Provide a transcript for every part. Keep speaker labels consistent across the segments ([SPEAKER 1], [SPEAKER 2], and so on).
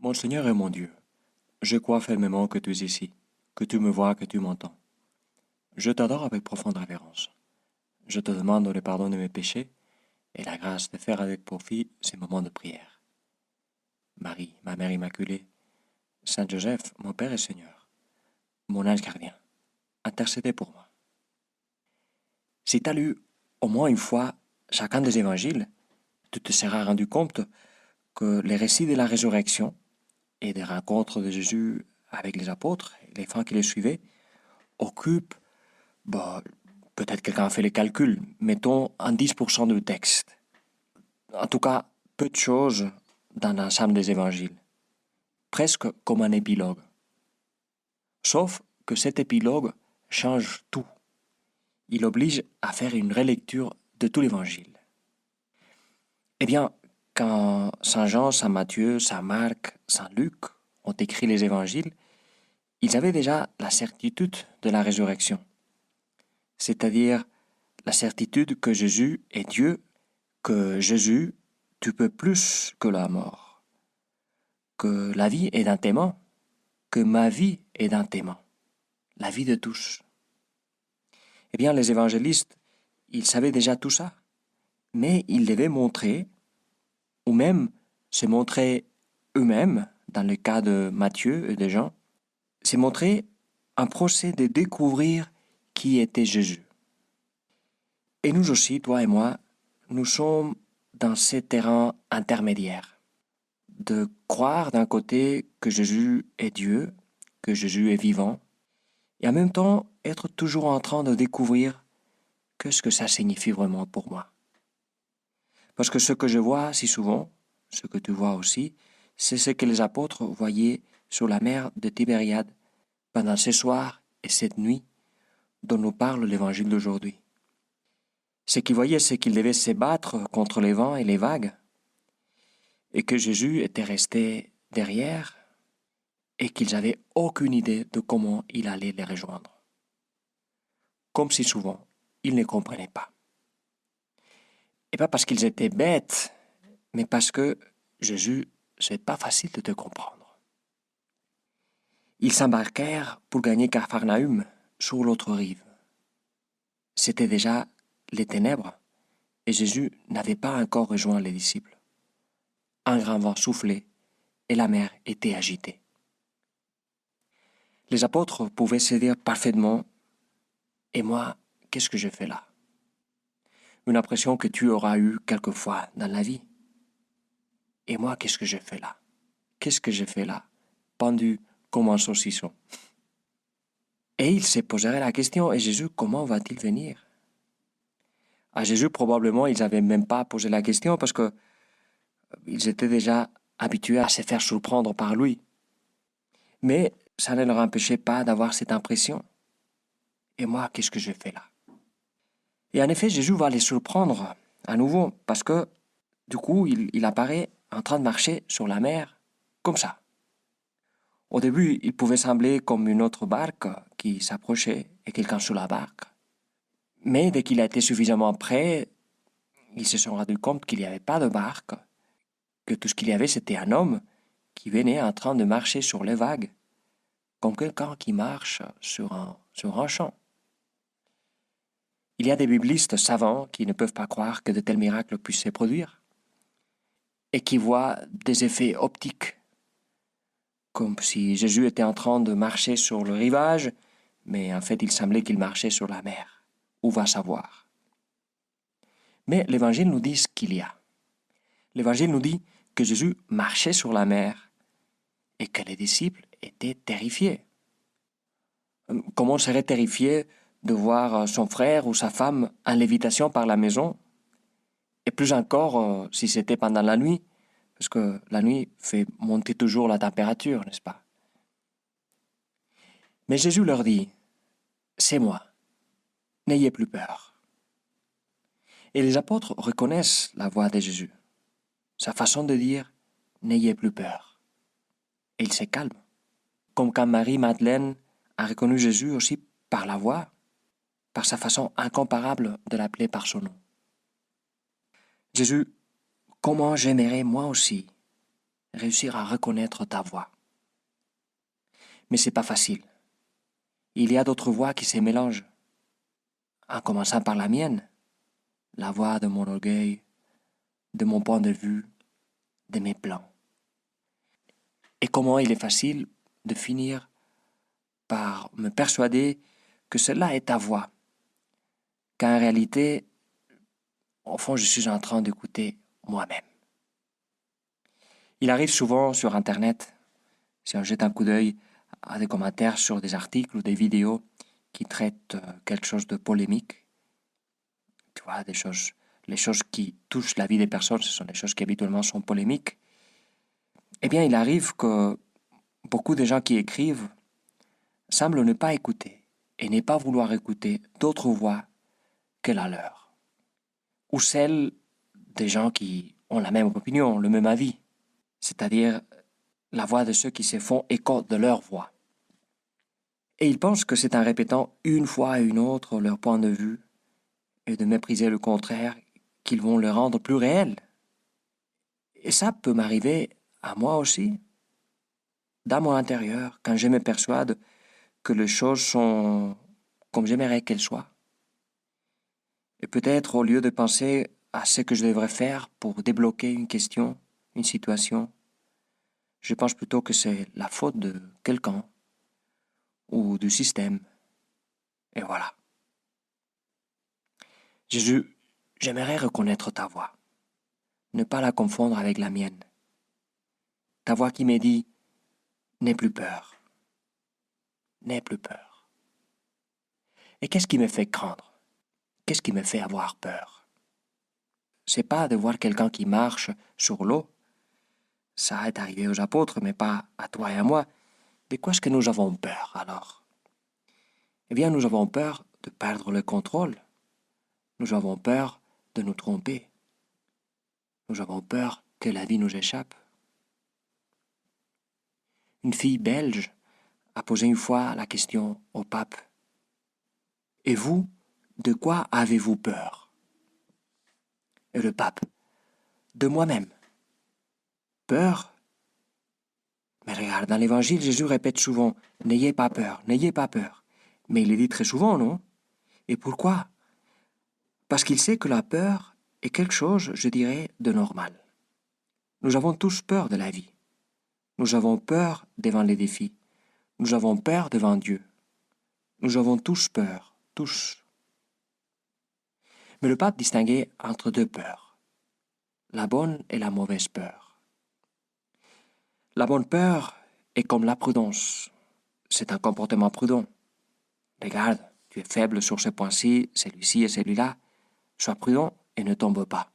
[SPEAKER 1] Mon Seigneur et mon Dieu, je crois fermement que tu es ici, que tu me vois, que tu m'entends. Je t'adore avec profonde révérence. Je te demande le pardon de mes péchés et la grâce de faire avec profit ces moments de prière. Marie, ma Mère Immaculée, Saint Joseph, mon Père et Seigneur, mon ange gardien, intercédez pour moi. Si tu as lu au moins une fois chacun des évangiles, tu te seras rendu compte que les récits de la résurrection et des rencontres de Jésus avec les apôtres et les frères qui les suivaient occupent Bah, peut-être quelqu'un a fait les calculs. Mettons un 10% du texte. En tout cas, peu de choses dans l'ensemble des évangiles. Presque comme un épilogue. Sauf que cet épilogue change tout. Il oblige à faire une relecture de tout l'évangile. Eh bien, quand Saint Jean, Saint Matthieu, Saint Marc, Saint Luc ont écrit les évangiles, ils avaient déjà la certitude de la résurrection. C'est-à-dire la certitude que Jésus est Dieu, que Jésus, tu peux plus que la mort, que la vie est dans tes mains, que ma vie est dans tes mains, la vie de tous. Eh bien, les évangélistes, ils savaient déjà tout ça, mais ils devaient montrer, ou même se montrer eux-mêmes, dans le cas de Matthieu et de Jean, se montrer un procès de découvrir qui était Jésus. Et nous aussi, toi et moi, nous sommes dans ce terrain intermédiaire. De croire d'un côté que Jésus est Dieu, que Jésus est vivant, et en même temps être toujours en train de découvrir qu'est-ce que ça signifie vraiment pour moi. Parce que ce que je vois si souvent, ce que tu vois aussi, c'est ce que les apôtres voyaient sur la mer de Tibériade pendant ce soir et cette nuit dont nous parle l'évangile d'aujourd'hui. Ce qu'ils voyaient, c'est qu'ils devaient se battre contre les vents et les vagues, et que Jésus était resté derrière et qu'ils n'avaient aucune idée de comment il allait les rejoindre. Comme si souvent, ils ne comprenaient pas. Et pas parce qu'ils étaient bêtes, mais parce que Jésus, c'est pas facile de te comprendre. Ils s'embarquèrent pour gagner Capharnaüm sur l'autre rive. C'était déjà les ténèbres et Jésus n'avait pas encore rejoint les disciples. Un grand vent soufflait et la mer était agitée. Les apôtres pouvaient se dire parfaitement « Et moi, qu'est-ce que je fais là ?» Une impression que tu auras eue quelquefois dans la vie. Et moi, qu'est-ce que je fais là? Qu'est-ce que je fais là, pendu comme un saucisson? Et ils se poseraient la question, et Jésus, comment va-t-il venir? À Jésus, probablement, ils n'avaient même pas posé la question parce que ils étaient déjà habitués à se faire surprendre par lui. Mais ça ne leur empêchait pas d'avoir cette impression. Et moi, qu'est-ce que je fais là? Et en effet, Jésus va les surprendre à nouveau parce que, du coup, il apparaît en train de marcher sur la mer, comme ça. Au début, il pouvait sembler comme une autre barque qui s'approchait et quelqu'un sur la barque. Mais dès qu'il a été suffisamment près, ils se sont rendus compte qu'il n'y avait pas de barque, que tout ce qu'il y avait, c'était un homme qui venait en train de marcher sur les vagues, comme quelqu'un qui marche sur un champ. Il y a des biblistes savants qui ne peuvent pas croire que de tels miracles puissent se produire et qui voient des effets optiques, comme si Jésus était en train de marcher sur le rivage, mais en fait il semblait qu'il marchait sur la mer. Où va savoir? Mais l'Évangile nous dit ce qu'il y a. L'Évangile nous dit que Jésus marchait sur la mer et que les disciples étaient terrifiés. Comment on serait terrifié de voir son frère ou sa femme en lévitation par la maison? Et plus encore si c'était pendant la nuit, parce que la nuit fait monter toujours la température, n'est-ce pas? Mais Jésus leur dit, c'est moi, n'ayez plus peur. Et les apôtres reconnaissent la voix de Jésus, sa façon de dire, n'ayez plus peur. Et ils se calment, comme quand Marie-Madeleine a reconnu Jésus aussi par la voix, par sa façon incomparable de l'appeler par son nom. Jésus, comment j'aimerais moi aussi réussir à reconnaître ta voix. Mais c'est pas facile. Il y a d'autres voix qui se mélangent, en commençant par la mienne, la voix de mon orgueil, de mon point de vue, de mes plans. Et comment il est facile de finir par me persuader que cela est ta voix, qu'en réalité, au fond, je suis en train d'écouter moi-même. Il arrive souvent sur Internet, si on jette un coup d'œil à des commentaires sur des articles ou des vidéos qui traitent quelque chose de polémique, tu vois, les choses qui touchent la vie des personnes, ce sont des choses qui habituellement sont polémiques, eh bien, il arrive que beaucoup de gens qui écrivent semblent ne pas écouter et ne pas vouloir écouter d'autres voix que la leur, ou celle des gens qui ont la même opinion, le même avis, c'est-à-dire la voix de ceux qui se font écho de leur voix. Et ils pensent que c'est en répétant une fois et une autre leur point de vue et de mépriser le contraire qu'ils vont le rendre plus réel. Et ça peut m'arriver à moi aussi, dans mon intérieur, quand je me persuade que les choses sont comme j'aimerais qu'elles soient. Et peut-être au lieu de penser à ce que je devrais faire pour débloquer une question, une situation, je pense plutôt que c'est la faute de quelqu'un ou du système. Et voilà. Jésus, j'aimerais reconnaître ta voix, ne pas la confondre avec la mienne. Ta voix qui me dit, n'aie plus peur, n'aie plus peur. Et qu'est-ce qui me fait craindre? Qu'est-ce qui me fait avoir peur? C'est pas de voir quelqu'un qui marche sur l'eau. Ça est arrivé aux apôtres, mais pas à toi et à moi. De quoi est-ce que nous avons peur alors? Eh bien, nous avons peur de perdre le contrôle. Nous avons peur de nous tromper. Nous avons peur que la vie nous échappe. Une fille belge a posé une fois la question au pape. Et vous, de quoi avez-vous peur? Et le pape, de moi-même. Peur? Mais regarde, dans l'évangile, Jésus répète souvent, n'ayez pas peur, n'ayez pas peur. Mais il le dit très souvent, non? Et pourquoi? Parce qu'il sait que la peur est quelque chose, je dirais, de normal. Nous avons tous peur de la vie. Nous avons peur devant les défis. Nous avons peur devant Dieu. Nous avons tous peur, tous. Mais le pape distinguait entre deux peurs, la bonne et la mauvaise peur. La bonne peur est comme la prudence. C'est un comportement prudent. Regarde, tu es faible sur ce point-ci, celui-ci et celui-là. Sois prudent et ne tombe pas.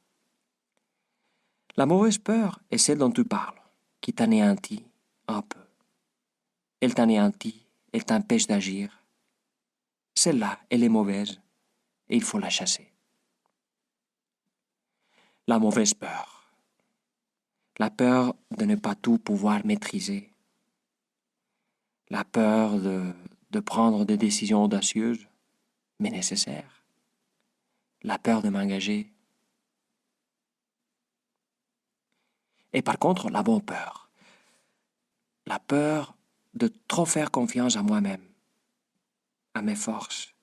[SPEAKER 1] La mauvaise peur est celle dont tu parles, qui t'anéantit un peu. Elle t'anéantit, elle t'empêche d'agir. Celle-là, elle est mauvaise et il faut la chasser. La mauvaise peur. La peur de ne pas tout pouvoir maîtriser. La peur de prendre des décisions audacieuses, mais nécessaires. La peur de m'engager. Et par contre, la bonne peur. La peur de trop faire confiance à moi-même, à mes forces.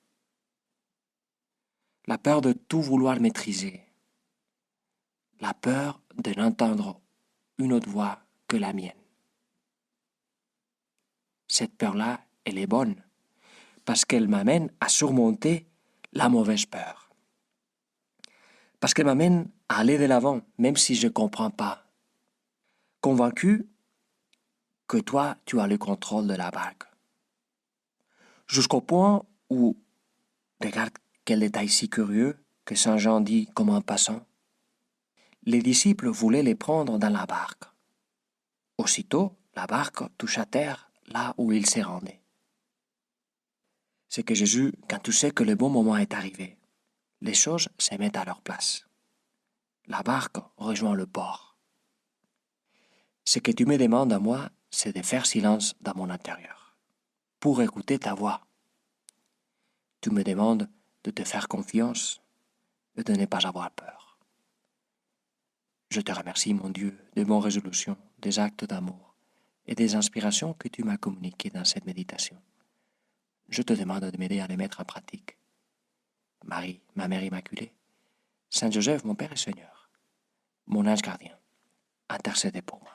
[SPEAKER 1] La peur de tout vouloir maîtriser. La peur de n'entendre une autre voix que la mienne. Cette peur-là, elle est bonne, parce qu'elle m'amène à surmonter la mauvaise peur. Parce qu'elle m'amène à aller de l'avant, même si je ne comprends pas. Convaincu que toi, tu as le contrôle de la barque. Jusqu'au point où, regarde quel détail si curieux que Saint Jean dit comme un passant, les disciples voulaient les prendre dans la barque. Aussitôt, la barque toucha terre là où ils se rendaient. C'est que Jésus, quand tu sais que le bon moment est arrivé, les choses se mettent à leur place. La barque rejoint le port. Ce que tu me demandes à moi, c'est de faire silence dans mon intérieur, pour écouter ta voix. Tu me demandes de te faire confiance et de ne pas avoir peur. Je te remercie, mon Dieu, des bonnes résolutions, des actes d'amour et des inspirations que tu m'as communiquées dans cette méditation. Je te demande de m'aider à les mettre en pratique. Marie, ma Mère Immaculée, Saint Joseph, mon Père et Seigneur, mon ange gardien, intercédez pour moi.